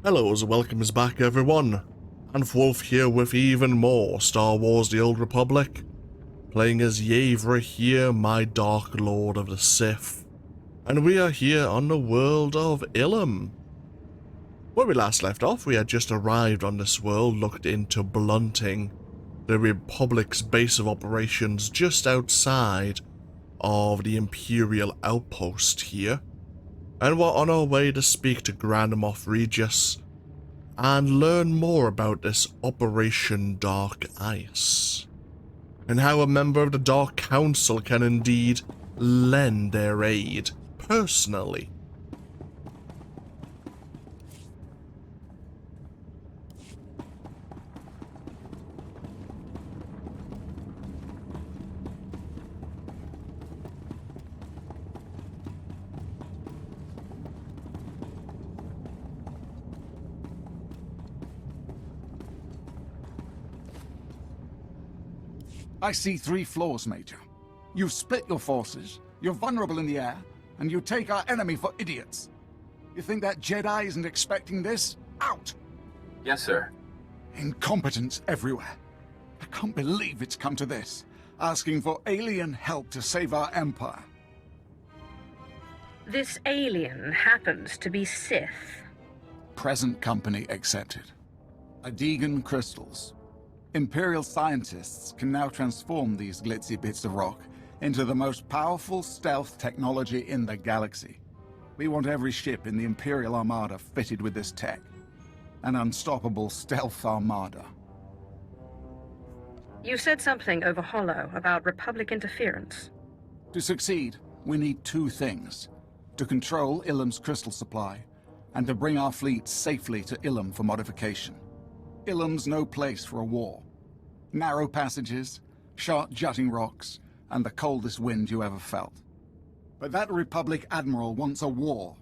Hello, welcome back everyone, and Wolf here with even more Star Wars The Old Republic, playing as Yevrà here, my Dark Lord of the Sith, and we are here on the world of Ilum. Where we last left off, we had just arrived on this world, looked into blunting the Republic's base of operations just outside of the Imperial outpost here, and we're on our way to speak to Grand Moff Regis and learn more about this Operation Dark Ice, and how a member of the Dark Council can indeed lend their aid personally. I see 3 flaws, Major. You've split your forces, you're vulnerable in the air, and you take our enemy for idiots. You think that Jedi isn't expecting this? Out! Yes, sir. Incompetence everywhere. I can't believe it's come to this. Asking for alien help to save our empire. This alien happens to be Sith. Present company accepted. Adegan crystals. Imperial scientists can now transform these glitzy bits of rock into the most powerful stealth technology in the galaxy. We want every ship in the Imperial Armada fitted with this tech. An unstoppable stealth armada. You said something over Hollow about Republic interference. To succeed, we need 2 things. To control Ilum's crystal supply, and to bring our fleet safely to Ilum for modification. Ilum's no place for a war. Narrow passages, sharp jutting rocks, and the coldest wind you ever felt. But that Republic Admiral wants a war.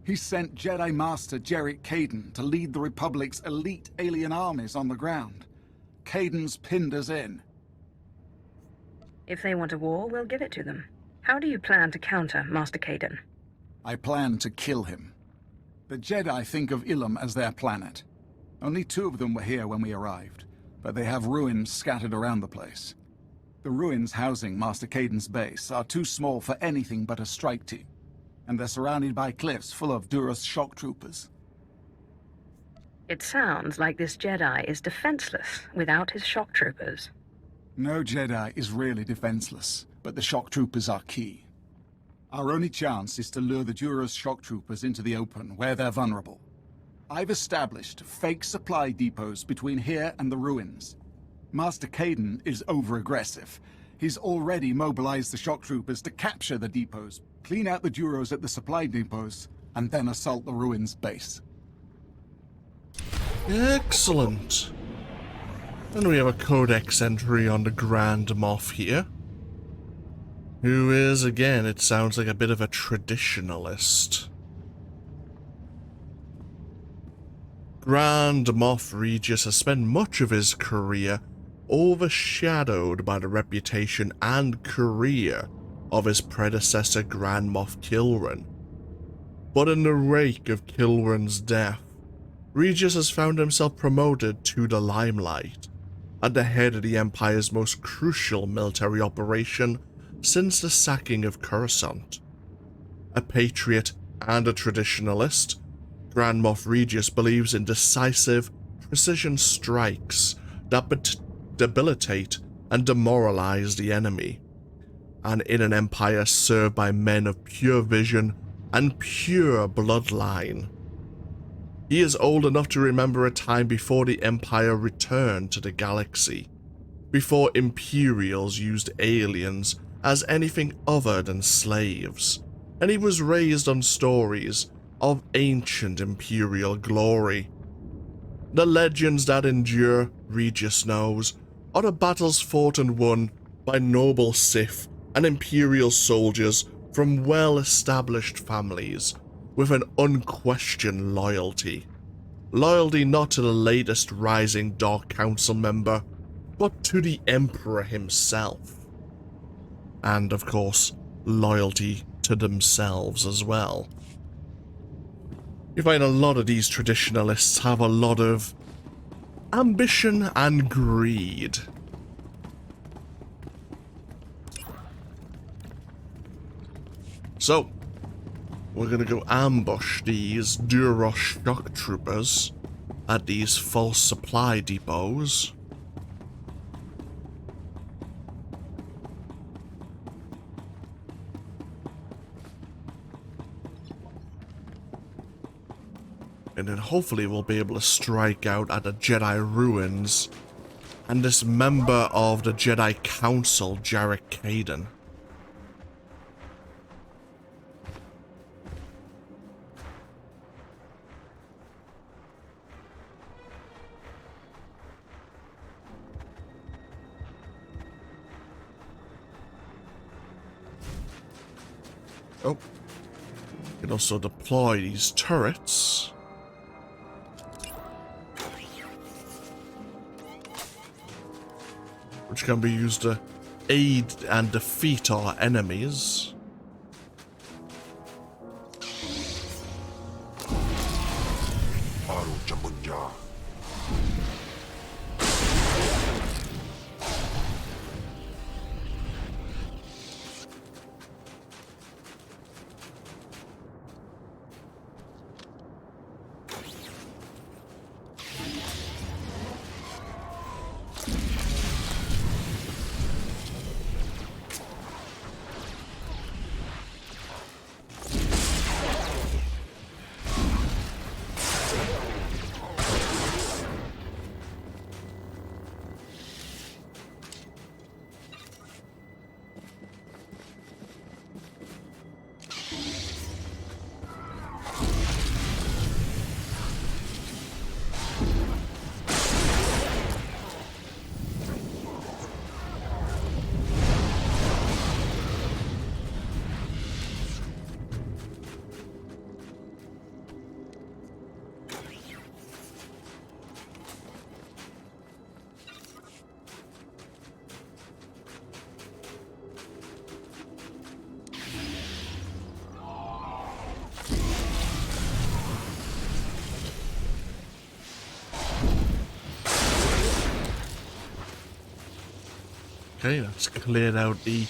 He sent Jedi Master Jarek Kaidan to lead the Republic's elite alien armies on the ground. Kaidan's pinned us in. If they want a war, we'll give it to them. How do you plan to counter Master Kaidan? I plan to kill him. The Jedi think of Ilum as their planet. Only 2 of them were here when we arrived, but they have ruins scattered around the place. The ruins housing Master Kaidan's base are too small for anything but a strike team, and they're surrounded by cliffs full of Duros shock troopers. It sounds like this Jedi is defenseless without his shock troopers. No Jedi is really defenseless, but the shock troopers are key. Our only chance is to lure the Duros shock troopers into the open, where they're vulnerable. I've established fake supply depots between here and the ruins. Master Kaidan is over-aggressive. He's already mobilized the shock troopers to capture the depots, clean out the Duros at the supply depots, and then assault the ruins base. Excellent. And we have a codex entry on the Grand Moff here, who is, again, it sounds like a bit of a traditionalist. Grand Moff Regis has spent much of his career overshadowed by the reputation and career of his predecessor Grand Moff Kilran. But in the wake of Kilran's death, Regis has found himself promoted to the limelight, at the head of the Empire's most crucial military operation since the sacking of Coruscant. A patriot and a traditionalist, Grand Moff Regis believes in decisive, precision strikes that debilitate and demoralize the enemy, and in an empire served by men of pure vision and pure bloodline. He is old enough to remember a time before the Empire returned to the galaxy, before Imperials used aliens as anything other than slaves, and he was raised on stories of ancient Imperial glory. The legends that endure, Regis knows, are the battles fought and won by noble Sith and Imperial soldiers from well-established families with an unquestioned loyalty. Loyalty not to the latest rising Dark Council member, but to the Emperor himself. And, of course, loyalty to themselves as well. You find a lot of these traditionalists have a lot of ambition and greed. So, we're gonna go ambush these Duros shock troopers at these false supply depots. And then hopefully we'll be able to strike out at the Jedi ruins and this member of the Jedi Council, Jarek Kaden. Oh. You can also deploy these turrets. Which can be used to aid and defeat our enemies. Okay, that's cleared out the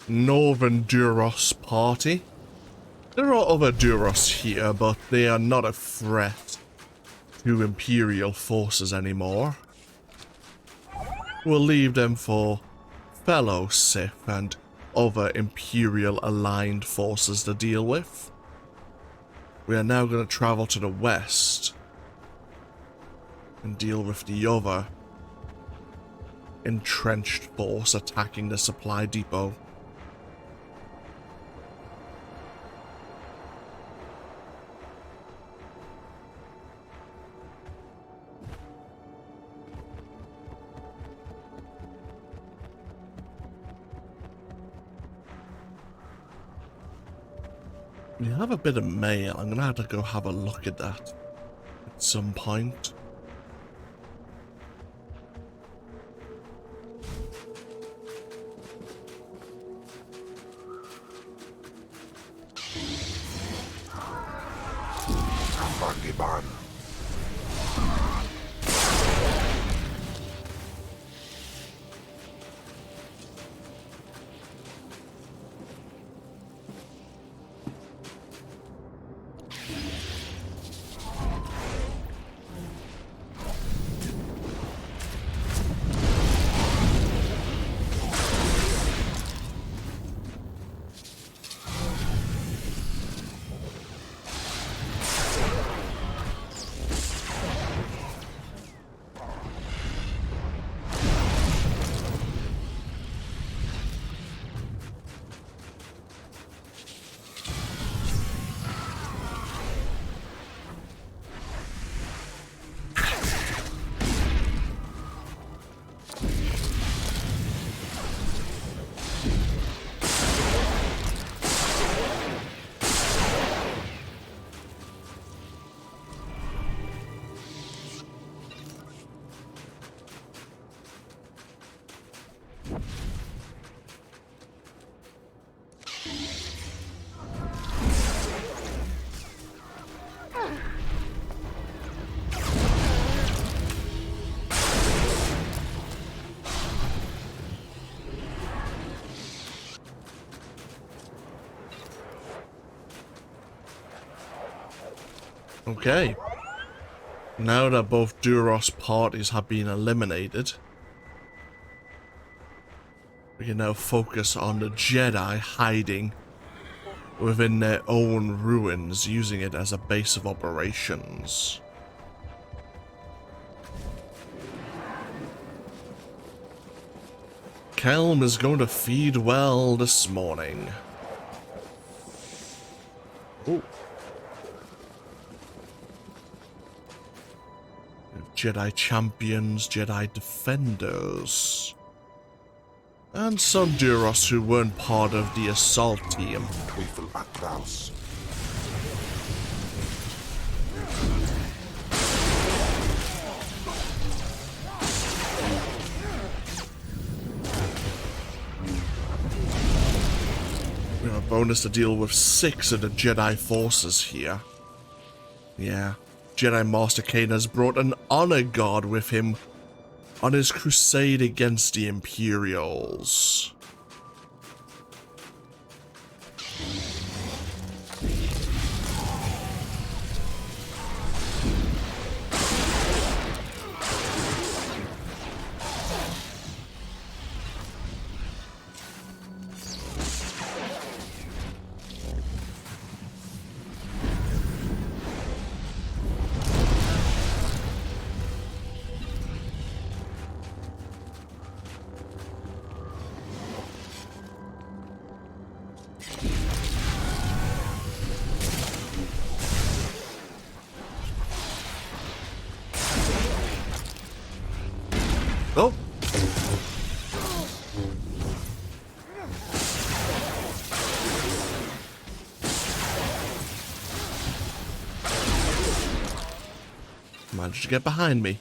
Northern Duros party. There are other Duros here, but they are not a threat to Imperial forces anymore. We'll leave them for fellow Sith and other Imperial aligned forces to deal with. We are now going to travel to the west and deal with the other entrenched force attacking the supply depot. We have a bit of mail. I'm gonna have to go have a look at that at some point. Okay. Now that both Duros parties have been eliminated, we can now focus on the Jedi hiding within their own ruins, using it as a base of operations. Kelm is going to feed well this morning. Oh. Jedi champions, Jedi defenders, and some Duros who weren't part of the assault team. We have a bonus to deal with 6 of the Jedi forces here. Yeah. Jedi Master Cain has brought an honor guard with him on his crusade against the Imperials. Oh! Managed to get behind me.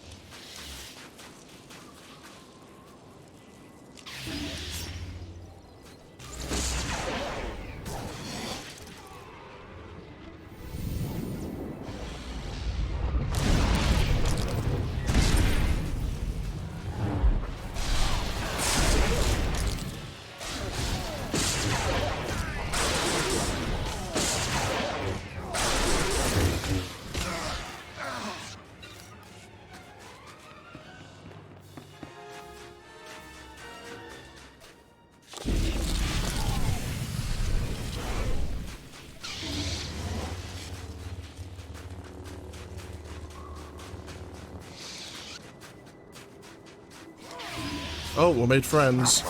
Oh, we made friends.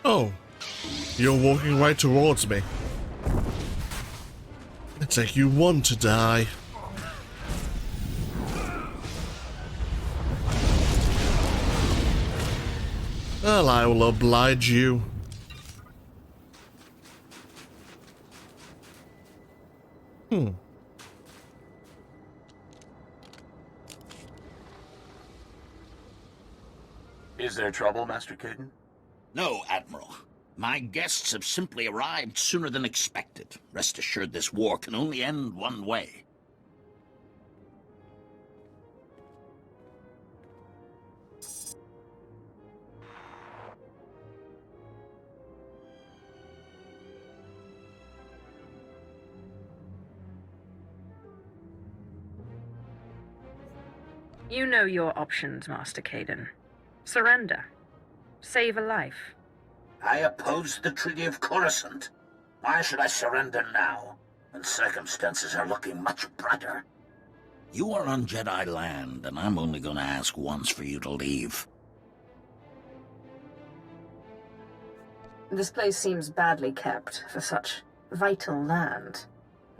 Oh, you're walking right towards me. It's like you want to die. Well, I will oblige you. Is there trouble, Master Caden? No, Admiral. My guests have simply arrived sooner than expected. Rest assured this war can only end one way. You know your options, Master Caden. Surrender. Save a life. I opposed the Treaty of Coruscant. Why should I surrender now, when circumstances are looking much brighter? You are on Jedi land, and I'm only going to ask once for you to leave. This place seems badly kept for such vital land.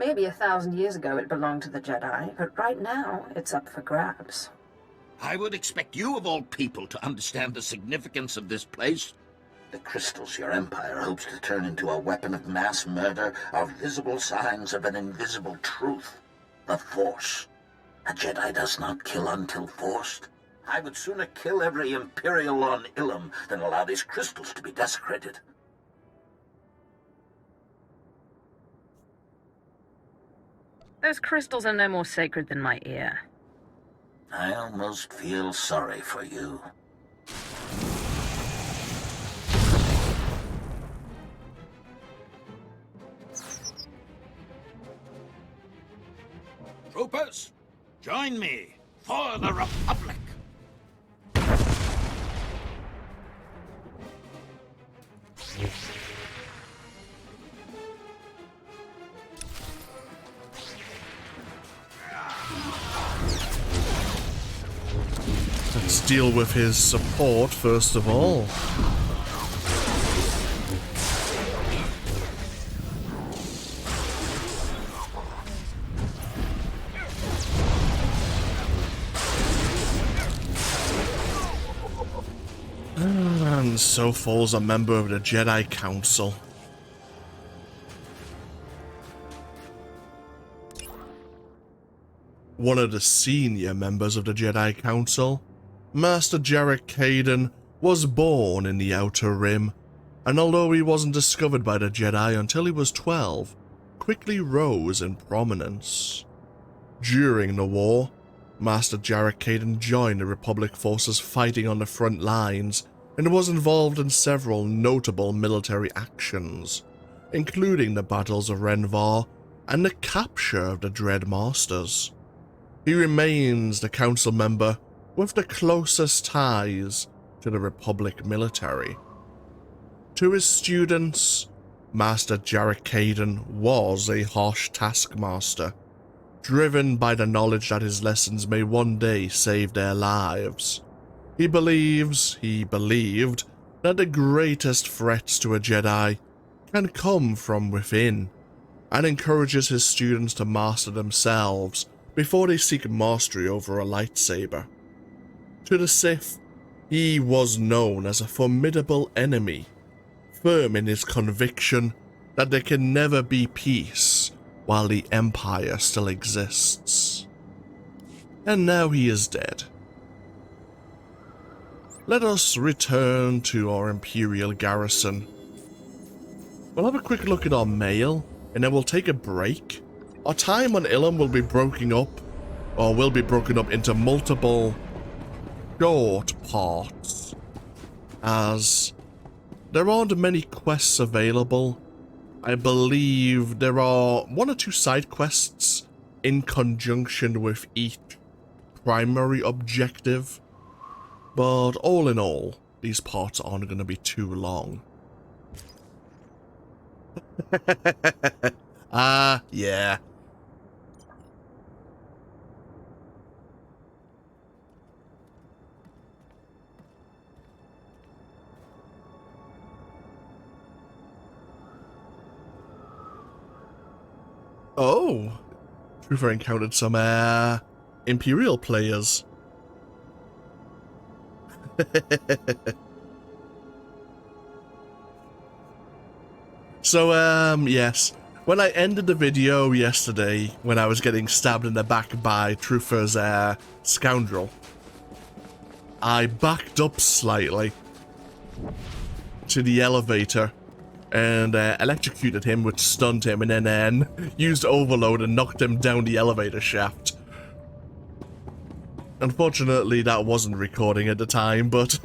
Maybe 1,000 years ago it belonged to the Jedi, but right now it's up for grabs. I would expect you, of all people, to understand the significance of this place. The crystals your empire hopes to turn into a weapon of mass murder are visible signs of an invisible truth. The Force. A Jedi does not kill until forced. I would sooner kill every Imperial on Ilum than allow these crystals to be desecrated. Those crystals are no more sacred than my ear. I almost feel sorry for you. Troopers, join me for the Republic! Let's deal with his support first of all. And so falls a member of the Jedi Council. One of the senior members of the Jedi Council, Master Jarek Kaden, was born in the Outer Rim, and although he wasn't discovered by the Jedi until he was 12, quickly rose in prominence. During the war, Master Jarek Kaden joined the Republic forces fighting on the front lines and was involved in several notable military actions, including the battles of Renvar and the capture of the Dread Masters. He remains the council member with the closest ties to the Republic military. To his students, Master Jarek Kaden was a harsh taskmaster, driven by the knowledge that his lessons may one day save their lives. He believed, that the greatest threats to a Jedi can come from within, and encourages his students to master themselves before they seek mastery over a lightsaber. To the Sith, he was known as a formidable enemy, firm in his conviction that there can never be peace while the Empire still exists. And now he is dead. Let us return to our Imperial garrison. We'll have a quick look at our mail, and then we'll take a break. Our time on Ilum will be broken up into multiple short parts, as there aren't many quests available. I believe there are 1 or 2 side quests in conjunction with each primary objective, but all in all, these parts aren't going to be too long. Yeah. Oh, Truther encountered some Imperial players. So, yes. When I ended the video yesterday, when I was getting stabbed in the back by Truther's scoundrel, I backed up slightly to the elevator and electrocuted him, which stunned him, and then used overload and knocked him down the elevator shaft. Unfortunately, that wasn't recording at the time, but...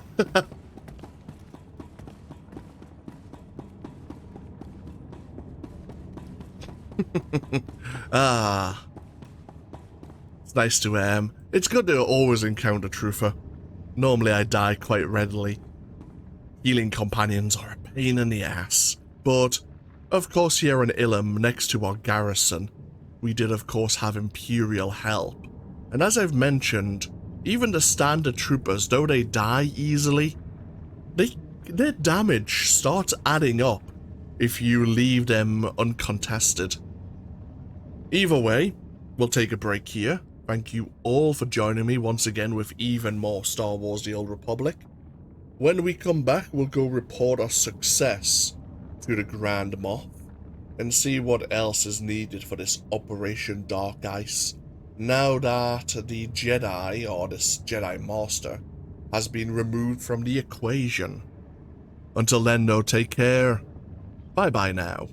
It's nice to, it's good to always encounter Truther. Normally I die quite readily. Healing companions are a pain in the ass. But, of course, here in Ilum, next to our garrison, we did of course have Imperial help. And as I've mentioned, even the standard troopers, though they die easily, their damage starts adding up if you leave them uncontested. Either way, we'll take a break here. Thank you all for joining me once again with even more Star Wars The Old Republic. When we come back, we'll go report our success to the Grand Moff and see what else is needed for this Operation Dark Ice, now that the Jedi, or this Jedi Master, has been removed from the equation. Until then though, take care. Bye bye now.